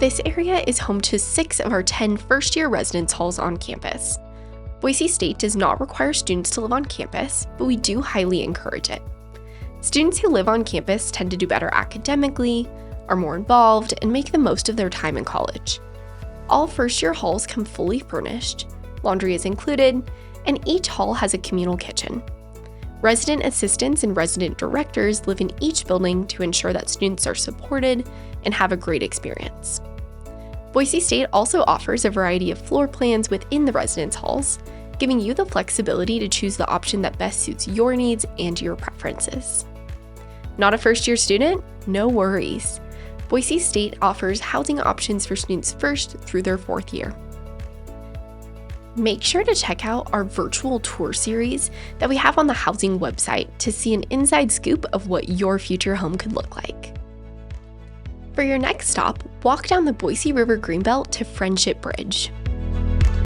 This area is home to 6 of our 10 first-year residence halls on campus. Boise State does not require students to live on campus, but we do highly encourage it. Students who live on campus tend to do better academically, are more involved, and make the most of their time in college. All first-year halls come fully furnished, laundry is included, and each hall has a communal kitchen. Resident assistants and resident directors live in each building to ensure that students are supported and have a great experience. Boise State also offers a variety of floor plans within the residence halls, giving you the flexibility to choose the option that best suits your needs and your preferences. Not a first-year student? No worries. Boise State offers housing options for students first through their 4th year. Make sure to check out our virtual tour series that we have on the housing website to see an inside scoop of what your future home could look like. For your next stop, walk down the Boise River Greenbelt to Friendship Bridge.